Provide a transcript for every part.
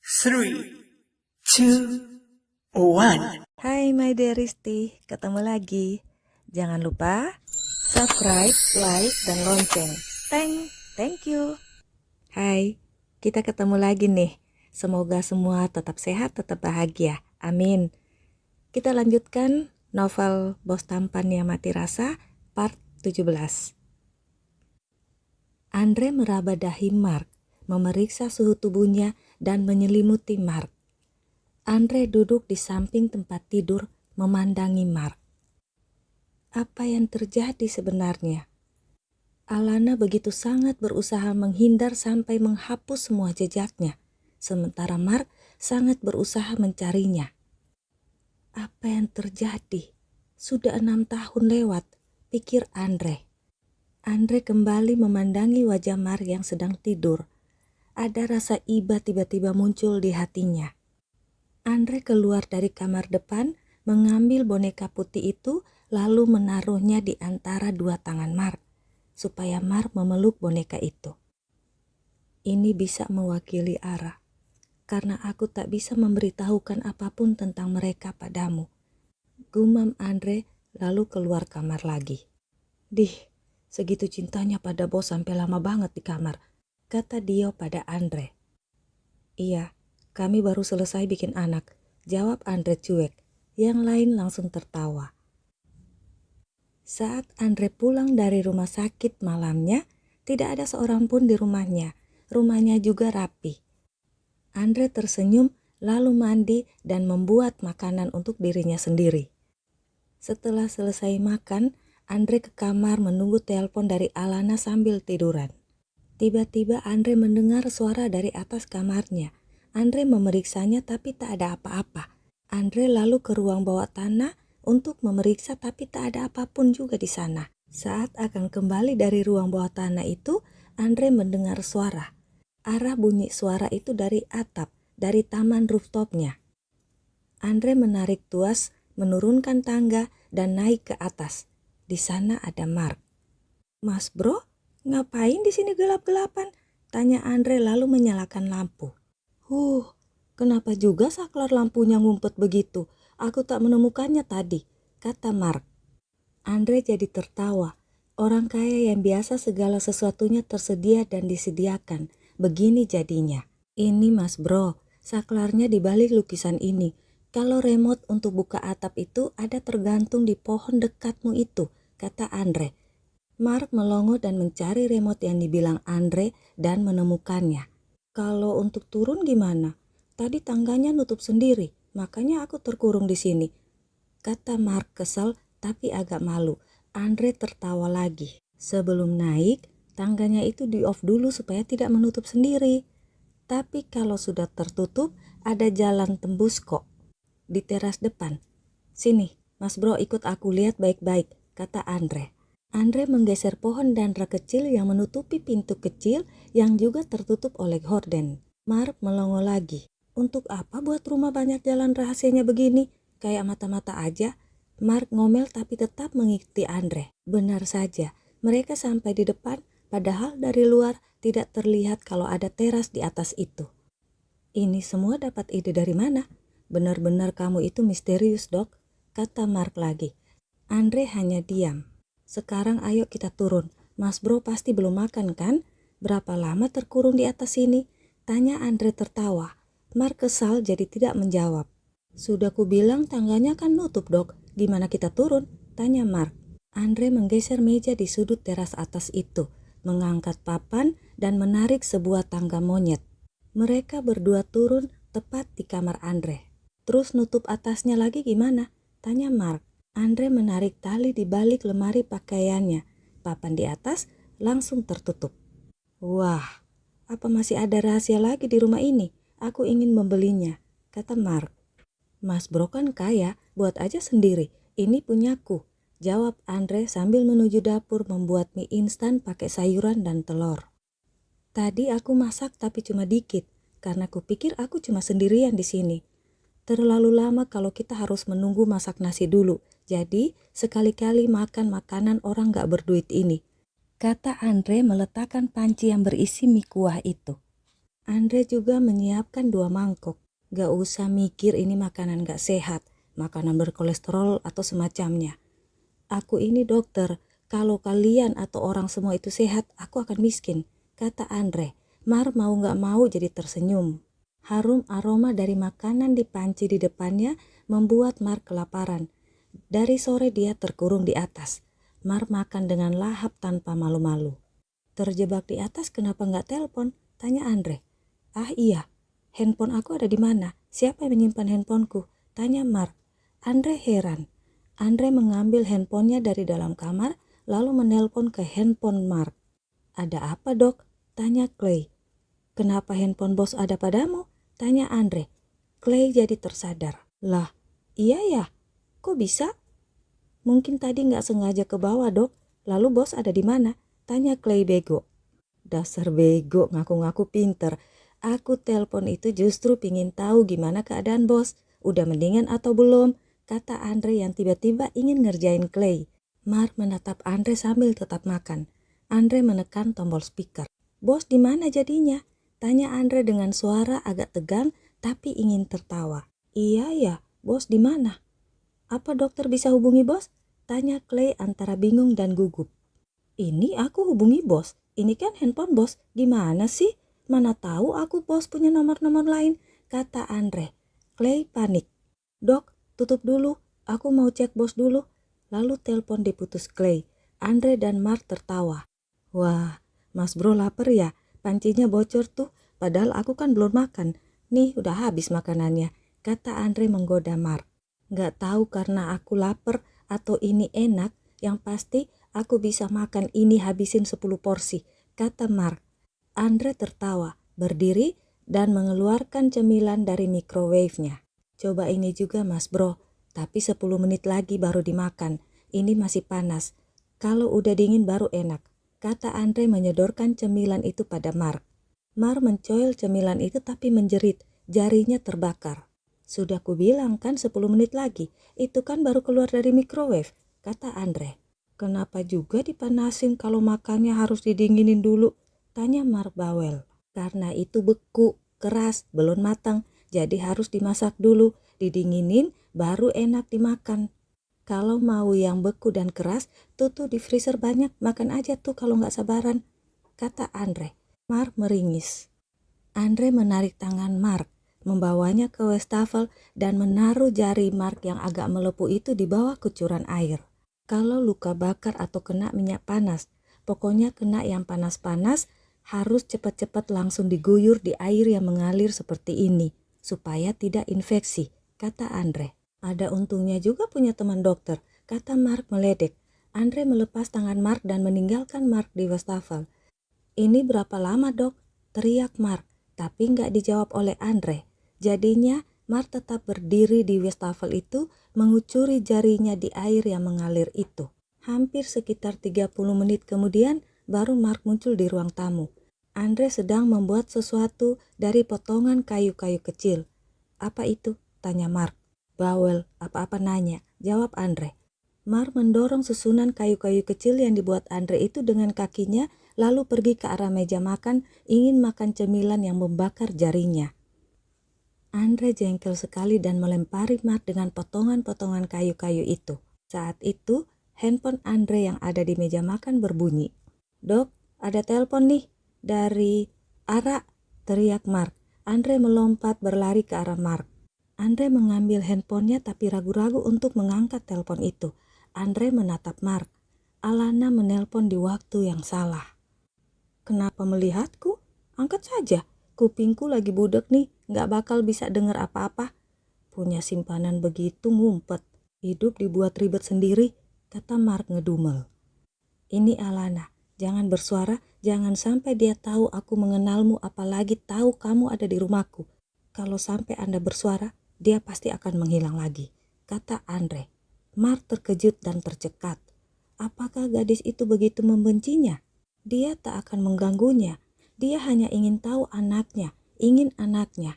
3, 2, 1. Hai my dearisti, ketemu lagi. Jangan lupa subscribe, like, dan lonceng. Thank you. Hai, kita ketemu lagi nih. Semoga semua tetap sehat, tetap bahagia. Amin. Kita lanjutkan novel Bos Tampan yang Mati Rasa, part 17. Andre meraba dahi Mark, memeriksa suhu tubuhnya dan menyelimuti Mark. Andre duduk di samping tempat tidur memandangi Mark. Apa yang terjadi sebenarnya? Alana begitu sangat berusaha menghindar sampai menghapus semua jejaknya, sementara Mark sangat berusaha mencarinya. Apa yang terjadi? Sudah 6 tahun lewat, pikir Andre. Andre kembali memandangi wajah Mark yang sedang tidur. Ada rasa iba tiba-tiba muncul di hatinya. Andre keluar dari kamar depan, mengambil boneka putih itu, lalu menaruhnya di antara dua tangan Mark, supaya Mark memeluk boneka itu. Ini bisa mewakili Ara, karena aku tak bisa memberitahukan apapun tentang mereka padamu. Gumam Andre, lalu keluar kamar lagi. Dih, segitu cintanya pada bos sampai lama banget di kamar, kata Dio pada Andre. Iya, kami baru selesai bikin anak, jawab Andre cuek. Yang lain langsung tertawa. Saat Andre pulang dari rumah sakit malamnya, tidak ada seorang pun di rumahnya. Rumahnya juga rapi. Andre tersenyum lalu mandi dan membuat makanan untuk dirinya sendiri. Setelah selesai makan, Andre ke kamar menunggu telepon dari Alana sambil tiduran. Tiba-tiba Andre mendengar suara dari atas kamarnya. Andre memeriksanya tapi tak ada apa-apa. Andre lalu ke ruang bawah tanah untuk memeriksa tapi tak ada apapun juga di sana. Saat akan kembali dari ruang bawah tanah itu, Andre mendengar suara. Arah bunyi suara itu dari atap, dari taman rooftopnya. Andre menarik tuas, menurunkan tangga dan naik ke atas. Di sana ada Mark. Mas bro, ngapain di sini gelap-gelapan? Tanya Andre lalu menyalakan lampu. Kenapa juga saklar lampunya ngumpet begitu? Aku tak menemukannya tadi, kata Mark. Andre jadi tertawa. Orang kaya yang biasa segala sesuatunya tersedia dan disediakan. Begini jadinya. Ini mas bro, saklarnya di balik lukisan ini. Kalau remote untuk buka atap itu ada tergantung di pohon dekatmu itu, kata Andre. Mark melongo dan mencari remote yang dibilang Andre dan menemukannya. Kalau untuk turun gimana? Tadi tangganya nutup sendiri, makanya aku terkurung di sini, kata Mark kesal tapi agak malu. Andre tertawa lagi. Sebelum naik, tangganya itu di off dulu supaya tidak menutup sendiri. Tapi kalau sudah tertutup, ada jalan tembus kok. Di teras depan. Sini, mas bro ikut aku lihat baik-baik, kata Andre. Andre menggeser pohon dandra kecil yang menutupi pintu kecil yang juga tertutup oleh horden. Mark melongo lagi. Untuk apa buat rumah banyak jalan rahasianya begini? Kayak mata-mata aja. Mark ngomel tapi tetap mengikuti Andre. Benar saja, mereka sampai di depan padahal dari luar tidak terlihat kalau ada teras di atas itu. Ini semua dapat ide dari mana? Benar-benar kamu itu misterius dok, kata Mark lagi. Andre hanya diam. Sekarang ayo kita turun, mas bro pasti belum makan kan? Berapa lama terkurung di atas sini? Tanya Andre tertawa. Mark kesal jadi tidak menjawab. Sudah ku bilang tangganya kan nutup dok, gimana kita turun? Tanya Mark. Andre menggeser meja di sudut teras atas itu, mengangkat papan dan menarik sebuah tangga monyet. Mereka berdua turun tepat di kamar Andre. Terus nutup atasnya lagi gimana? Tanya Mark. Andre menarik tali di balik lemari pakaiannya. Papan di atas langsung tertutup. Wah, apa masih ada rahasia lagi di rumah ini? Aku ingin membelinya, kata Mark. Mas bro kan kaya, buat aja sendiri. Ini punyaku, jawab Andre sambil menuju dapur membuat mie instan pakai sayuran dan telur. Tadi aku masak tapi cuma dikit, karena kupikir aku cuma sendirian di sini. Terlalu lama kalau kita harus menunggu masak nasi dulu, jadi sekali-kali makan makanan orang gak berduit ini, kata Andre meletakkan panci yang berisi mie kuah itu. Andre juga menyiapkan 2 mangkok. Gak usah mikir ini makanan gak sehat, makanan berkolesterol atau semacamnya. Aku ini dokter, kalau kalian atau orang semua itu sehat, aku akan miskin, kata Andre. Mar mau gak mau jadi tersenyum. Harum aroma dari makanan di panci di depannya membuat Mar kelaparan. Dari sore dia terkurung di atas. Mar makan dengan lahap tanpa malu-malu. Terjebak di atas kenapa gak telepon? Tanya Andre. Ah iya, handphone aku ada di mana? Siapa yang menyimpan handphoneku? Tanya Mar. Andre heran. Andre mengambil handphonenya dari dalam kamar lalu menelpon ke handphone Mark. Ada apa dok? Tanya Clay. Kenapa handphone bos ada padamu? Tanya Andre. Clay jadi tersadar. Lah, iya ya? Kok bisa? Mungkin tadi gak sengaja ke bawah dok. Lalu bos ada di mana? Tanya Clay bego. Dasar bego, ngaku-ngaku pinter. Aku telepon itu justru pingin tahu gimana keadaan bos. Udah mendingan atau belum? Kata Andre yang tiba-tiba ingin ngerjain Clay. Mar menatap Andre sambil tetap makan. Andre menekan tombol speaker. Bos di mana jadinya? Tanya Andre dengan suara agak tegang tapi ingin tertawa. Iya ya, bos di mana? Apa dokter bisa hubungi bos? Tanya Clay antara bingung dan gugup. Ini aku hubungi bos. Ini kan handphone bos. Gimana sih? Mana tahu aku bos punya nomor-nomor lain, kata Andre. Clay panik. Dok, tutup dulu. Aku mau cek bos dulu. Lalu telepon diputus Clay. Andre dan Mark tertawa. Wah, mas bro lapar ya? Pancinya bocor tuh. Padahal aku kan belum makan. Nih udah habis makanannya, kata Andre menggoda Mark. Gak tahu karena aku lapar atau ini enak. Yang pasti aku bisa makan ini habisin 10 porsi, kata Mark. Andre tertawa, berdiri dan mengeluarkan cemilan dari microwave-nya. Coba ini juga mas bro, tapi 10 menit lagi baru dimakan. Ini masih panas. Kalau udah dingin baru enak, kata Andre menyodorkan cemilan itu pada Mark. Mark mencoil cemilan itu tapi menjerit, jarinya terbakar. Sudah kubilang kan 10 menit lagi, itu kan baru keluar dari microwave, kata Andre. Kenapa juga dipanasin kalau makannya harus didinginin dulu? Tanya Mark bawel. Karena itu beku, keras, belum matang, jadi harus dimasak dulu, didinginin, baru enak dimakan. Kalau mau yang beku dan keras, tuh di freezer banyak, makan aja tuh kalau gak sabaran, kata Andre. Mark meringis. Andre menarik tangan Mark, membawanya ke wastafel dan menaruh jari Mark yang agak melepuh itu di bawah kucuran air. Kalau luka bakar atau kena minyak panas, pokoknya kena yang panas-panas, harus cepat-cepat langsung diguyur di air yang mengalir seperti ini, supaya tidak infeksi, kata Andre. Ada untungnya juga punya teman dokter, kata Mark meledek. Andre melepas tangan Mark dan meninggalkan Mark di wastafel. Ini berapa lama dok? Teriak Mark, tapi nggak dijawab oleh Andre. Jadinya Mark tetap berdiri di wastafel itu, mengucuri jarinya di air yang mengalir itu. Hampir sekitar 30 menit kemudian, baru Mark muncul di ruang tamu. Andre sedang membuat sesuatu dari potongan kayu-kayu kecil. Apa itu? Tanya Mark. Bawel, apa-apa nanya, jawab Andre. Mark mendorong susunan kayu-kayu kecil yang dibuat Andre itu dengan kakinya, lalu pergi ke arah meja makan, ingin makan cemilan yang membakar jarinya. Andre jengkel sekali dan melempari Mark dengan potongan-potongan kayu-kayu itu. Saat itu, handphone Andre yang ada di meja makan berbunyi. Dok, ada telepon nih. Dari Ara, teriak Mark. Andre melompat berlari ke arah Mark. Andre mengambil handphonenya tapi ragu-ragu untuk mengangkat telepon itu. Andre menatap Mark. Alana menelpon di waktu yang salah. Kenapa melihatku? Angkat saja. Kupingku lagi budek nih, gak bakal bisa dengar apa-apa. Punya simpanan begitu ngumpet. Hidup dibuat ribet sendiri, kata Mark ngedumel. Ini Alana, jangan bersuara, jangan sampai dia tahu aku mengenalmu apalagi tahu kamu ada di rumahku. Kalau sampai Anda bersuara, dia pasti akan menghilang lagi, kata Andre. Mark terkejut dan tercekat. Apakah gadis itu begitu membencinya? Dia tak akan mengganggunya. Dia hanya ingin tahu anaknya, ingin anaknya.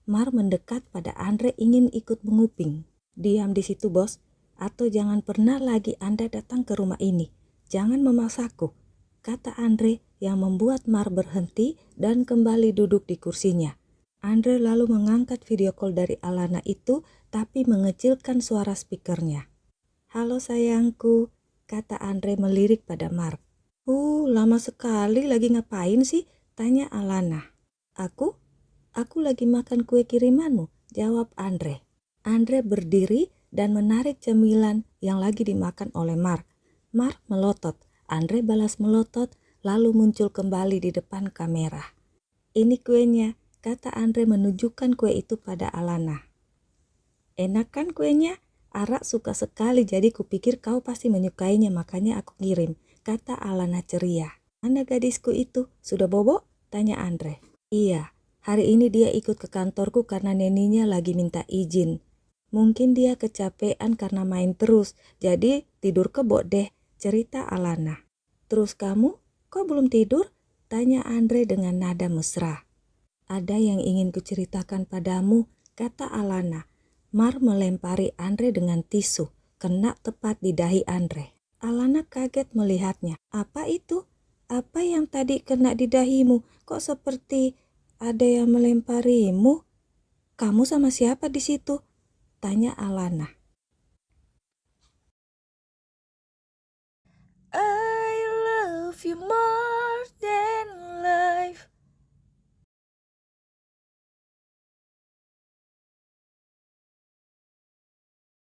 Mark mendekat pada Andre ingin ikut menguping. Diam di situ bos, atau jangan pernah lagi Anda datang ke rumah ini. Jangan memaksaku, kata Andre yang membuat Mar berhenti dan kembali duduk di kursinya. Andre lalu mengangkat video call dari Alana itu tapi mengecilkan suara speakernya. "Halo sayangku," kata Andre melirik pada Mark. Lama sekali, lagi ngapain sih?" tanya Alana. Aku lagi makan kue kirimanmu," jawab Andre. Andre berdiri dan menarik cemilan yang lagi dimakan oleh Mark. Mark melotot, Andre balas melotot, lalu muncul kembali di depan kamera. "Ini kuenya," kata Andre menunjukkan kue itu pada Alana. "Enak kan kuenya? Ara suka sekali, jadi kupikir kau pasti menyukainya, makanya aku kirim," kata Alana ceria. "Mana gadisku itu? Sudah bobo?" tanya Andre. "Iya, hari ini dia ikut ke kantorku karena neninya lagi minta izin. Mungkin dia kecapean karena main terus, jadi tidur kebo deh," cerita Alana. "Terus kamu, kok belum tidur?" tanya Andre dengan nada mesra. "Ada yang ingin kuceritakan padamu," kata Alana. Mar melempari Andre dengan tisu, kena tepat di dahi Andre. Alana kaget melihatnya. "Apa itu? Apa yang tadi kena di dahimu? Kok seperti ada yang melemparimu? Kamu sama siapa di situ?" tanya Alana. I love you more